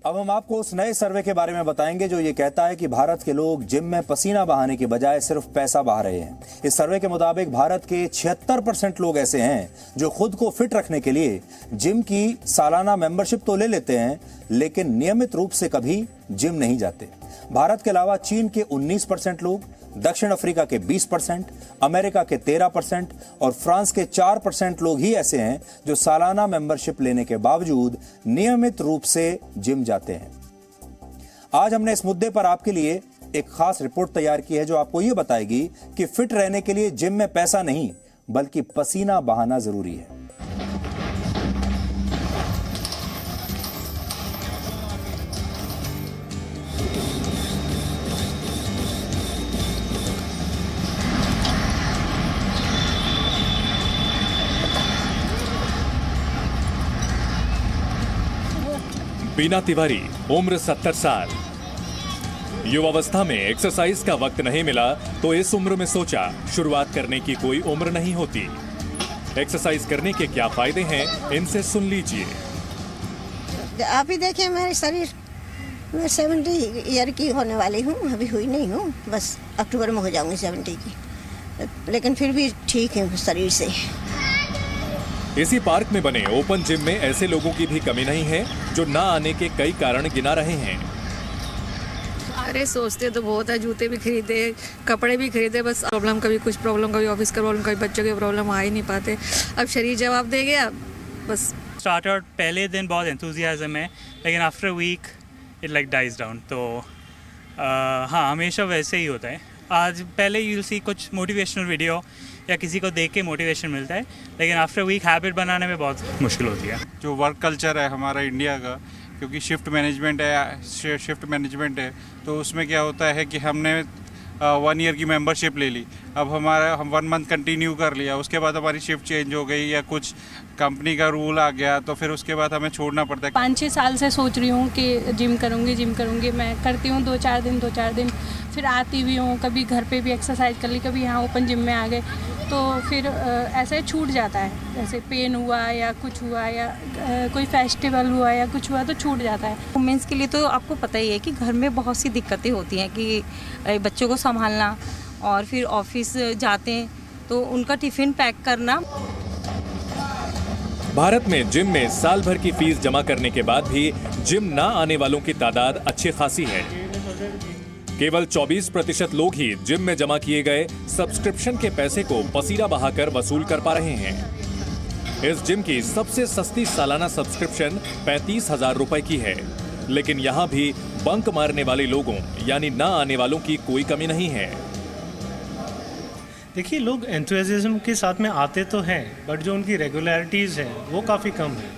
अब हम आपको उस नए सर्वे के बारे में बताएंगे जो ये कहता है कि भारत के लोग जिम में पसीना बहाने की बजाय सिर्फ पैसा बहा रहे हैं। इस सर्वे के मुताबिक भारत के 76% लोग ऐसे हैं जो खुद को फिट रखने के लिए जिम की सालाना मेंबरशिप तो ले लेते हैं, लेकिन नियमित रूप से कभी जिम नहीं जाते। भारत के अलावा चीन के 19% लोग, दक्षिण अफ्रीका के 20%, अमेरिका के 13% और फ्रांस के 4% लोग ही ऐसे हैं जो सालाना मेंबरशिप लेने के बावजूद नियमित रूप से जिम जाते हैं। आज हमने इस मुद्दे पर आपके लिए एक खास रिपोर्ट तैयार की है जो आपको यह बताएगी कि फिट रहने के लिए जिम में पैसा नहीं बल्कि पसीना बहाना जरूरी है। बीना तिवारी, उम्र 70 साल। युवावस्था में एक्सरसाइज का वक्त नहीं मिला तो इस उम्र में सोचा शुरुआत करने की कोई उम्र नहीं होती। एक्सरसाइज करने के क्या फायदे हैं, इनसे सुन लीजिए। आप ही देखिए मेरे शरीर, मैं 70 ईयर की होने वाली हूँ, अभी हुई नहीं हूँ, बस अक्टूबर में हो जाऊंगी 70 की, लेकिन फिर भी ठीक है शरीर से। इसी पार्क में बने ओपन जिम में ऐसे लोगों की भी कमी नहीं है जो ना आने के कई कारण गिना रहे हैं। अरे सोचते तो बहुत है, जूते भी खरीदे, कपड़े भी खरीदे, बस प्रॉब्लम, कभी कुछ प्रॉब्लम, कभी ऑफिस का प्रॉब्लम, कभी बच्चों की प्रॉब्लम, आ ही नहीं पाते। अब शरीर जवाब दे गया बस। स्टार्ट आउट पहले दिन बहुत एंथुजियाज्म है, लेकिन after week it like dies down. तो हाँ, हमेशा वैसे ही होता है। आज पहले यूल सी कुछ मोटिवेशनल वीडियो या किसी को देख के मोटिवेशन मिलता है, लेकिन आफ्टर वीक हैबिट बनाने में बहुत मुश्किल होती है। जो वर्क कल्चर है हमारा इंडिया का, क्योंकि शिफ्ट मैनेजमेंट है, तो उसमें क्या होता है कि हमने 1 ईयर की मेंबरशिप ले ली, अब हम 1 मंथ कंटिन्यू कर लिया, उसके बाद हमारी शिफ्ट चेंज हो गई या कुछ कंपनी का रूल आ गया, तो फिर उसके बाद हमें छोड़ना पड़ता है। 5-6 साल से सोच रही हूँ कि जिम करूँगी। मैं करती हूँ 2-4 दिन, फिर आती भी हूँ, कभी घर पे भी एक्सरसाइज कर ली, कभी यहाँ ओपन जिम में आ गए, तो फिर ऐसे छूट जाता है। जैसे पेन हुआ या कुछ हुआ या कोई फेस्टिवल हुआ या कुछ हुआ तो छूट जाता है। वुमेंस के लिए तो आपको पता ही है कि घर में बहुत सी दिक्कतें होती हैं कि बच्चों को संभालना और फिर ऑफिस जाते हैं तो उनका टिफ़िन पैक करना। भारत में जिम में साल भर की फीस जमा करने के बाद भी जिम ना आने वालों की तादाद अच्छी खासी है। केवल 24% लोग ही जिम में जमा किए गए सब्सक्रिप्शन के पैसे को पसीना बहाकर वसूल कर पा रहे हैं। इस जिम की सबसे सस्ती सालाना सब्सक्रिप्शन 35,000 रुपए की है, लेकिन यहाँ भी बंक मारने वाले लोगों यानी ना आने वालों की कोई कमी नहीं है। देखिए, लोग एंथुसियाज्म के साथ में आते तो हैं, बट जो उनकी रेगुलरिटीज़ है वो काफ़ी कम है।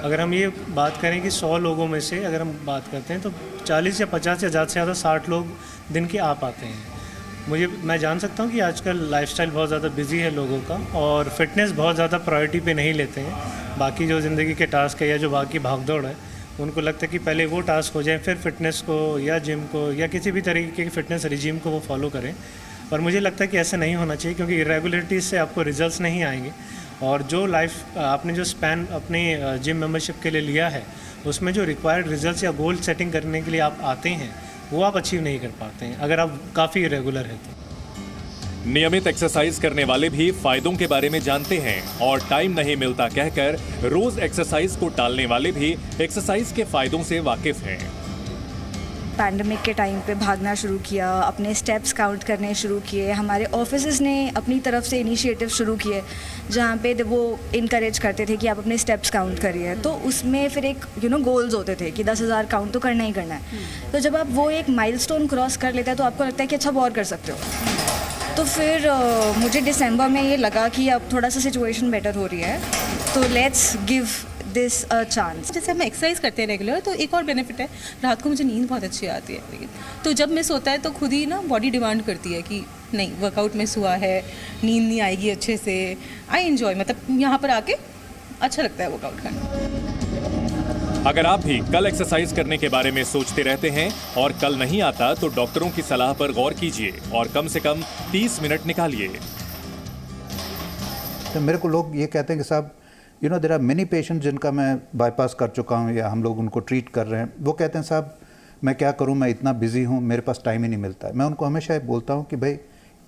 अगर हम ये बात करें कि 100 लोगों में से अगर हम बात करते हैं तो 40 या 50 या ज़्यादा से ज़्यादा 60 लोग दिन के आ पाते हैं। मैं जान सकता हूँ कि आजकल लाइफस्टाइल बहुत ज़्यादा बिजी है लोगों का और फिटनेस बहुत ज़्यादा प्रायोरिटी पे नहीं लेते हैं। बाकी जो ज़िंदगी के टास्क है या जो बाकी भागदौड़ है, उनको लगता है कि पहले वो टास्क हो जाए, फिर फिटनेस को या जिम को या किसी भी तरीके के फिटनेस रिजीम को वो फॉलो करें। पर मुझे लगता है कि ऐसा नहीं होना चाहिए, क्योंकि इरेगुलरिटीज़ से आपको रिजल्ट्स नहीं आएंगे और जो आपने जो स्पैन अपनी जिम मेंबरशिप के लिए लिया है उसमें जो रिक्वायर्ड रिजल्ट्स या गोल सेटिंग करने के लिए आप आते हैं वो आप अचीव नहीं कर पाते हैं अगर आप काफ़ी इरेगुलर हैं तो। नियमित एक्सरसाइज करने वाले भी फायदों के बारे में जानते हैं और टाइम नहीं मिलता कहकर रोज एक्सरसाइज को टालने वाले भी एक्सरसाइज के फायदों से वाकिफ हैं। पैंडेमिक के टाइम पे भागना शुरू किया, अपने स्टेप्स काउंट करने शुरू किए। हमारे ऑफिसेज ने अपनी तरफ से इनिशिएटिव शुरू किए जहाँ पे वो इनकरेज करते थे कि आप अपने स्टेप्स काउंट करिए। तो उसमें फिर एक गोल्स होते थे कि 10,000 काउंट तो करना ही करना है। तो जब आप वो एक माइलस्टोन क्रॉस कर लेते हैं तो आपको लगता है कि अच्छा और कर सकते हो। तो फिर मुझे दिसंबर में ये लगा कि अब थोड़ा सा सिचुएशन बेटर हो रही है, तो let's give this a chance. जैसे हम एक्सरसाइज करते हैं रेगुलर, तो एक और बेनिफिट है, रात को मुझे नींद बहुत अच्छी आती है। लेकिन तो जब मिस होता है तो खुद ही ना बॉडी डिमांड करती है कि नहीं, वर्कआउट मिस हुआ है, नींद नहीं आएगी अच्छे से। आई एंजॉय, मतलब यहाँ पर आके अच्छा लगता है वर्कआउट करना। अगर आप भी कल एक्सरसाइज करने के बारे में सोचते रहते हैं और कल नहीं आता तो डॉक्टरों की सलाह पर गौर कीजिए और कम से कम 30 मिनट निकालिए। तो मेरे को लोग ये कहते हैं कि साहब you know there are many patient जिनका मैं बाईपास कर चुका हूँ या हम लोग उनको ट्रीट कर रहे हैं, वो कहते हैं साहब मैं क्या करूँ, मैं इतना बिजी हूँ, मेरे पास टाइम ही नहीं मिलता है। मैं उनको हमेशा बोलता हूँ कि भाई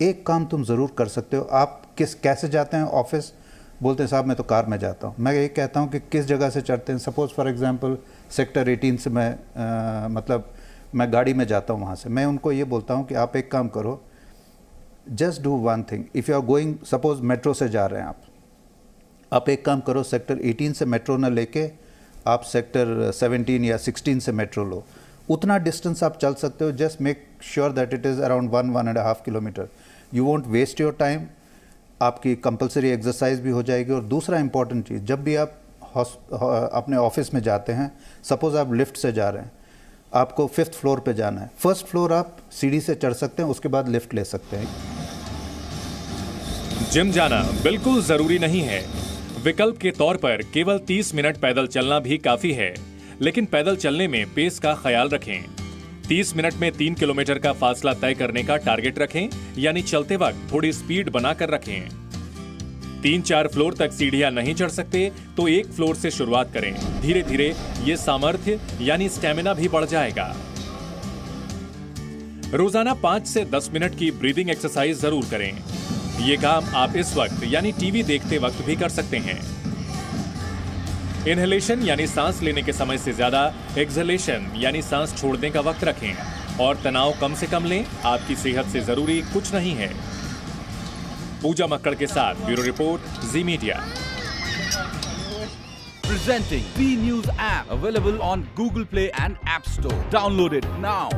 एक काम तुम ज़रूर कर सकते हो। आप कैसे जाते हैं ऑफिस? बोलते हैं साहब मैं तो कार में जाता हूँ। मैं ये कहता हूँ कि किस जगह से चढ़ते हैं। सपोज़ फॉर एग्जांपल सेक्टर 18 से मैं गाड़ी में जाता हूँ वहाँ से। मैं उनको ये बोलता हूँ कि आप एक काम करो, just do one thing, if you are going, suppose metro से जा रहे हैं आप एक काम करो, सेक्टर 18 से मेट्रो ना लेके आप सेक्टर 17 या 16 से मेट्रो लो। उतना डिस्टेंस आप चल सकते हो। Just make sure that it is around 1.5 kilometre. You won't waste your time, आपकी कंपलसरी एक्सरसाइज भी हो जाएगी। और दूसरा इंपॉर्टेंट चीज़, जब भी आप अपने ऑफिस में जाते हैं, सपोज़ आप लिफ्ट से जा रहे हैं, आपको 5th फ्लोर पे जाना है, 1st फ्लोर आप सीढ़ी से चढ़ सकते हैं, उसके बाद लिफ्ट ले सकते हैं। जिम जाना बिल्कुल जरूरी नहीं है। विकल्प के तौर पर केवल 30 मिनट पैदल चलना भी काफी है, लेकिन पैदल चलने में पेस का ख्याल रखें। 30 मिनट में 3 किलोमीटर का फासला तय करने का टारगेट रखें, यानी चलते वक्त थोड़ी स्पीड बनाकर रखें। 3-4 फ्लोर तक सीढ़ियां नहीं चढ़ सकते तो 1 फ्लोर से शुरुआत करें। धीरे धीरे ये सामर्थ्य यानी स्टेमिना भी बढ़ जाएगा। रोजाना 5 से 10 मिनट की ब्रीदिंग एक्सरसाइज जरूर करें। ये काम आप इस वक्त यानी टीवी देखते वक्त भी कर सकते हैं। इनहेलेशन यानी सांस लेने के समय से ज्यादा एक्सहेलेशन यानी सांस छोड़ने का वक्त रखें और तनाव कम से कम लें। आपकी सेहत से जरूरी कुछ नहीं है। पूजा मक्कड़ के साथ bureau report, ji media. Presenting B News app, available on Google Play and App Store. Download it now.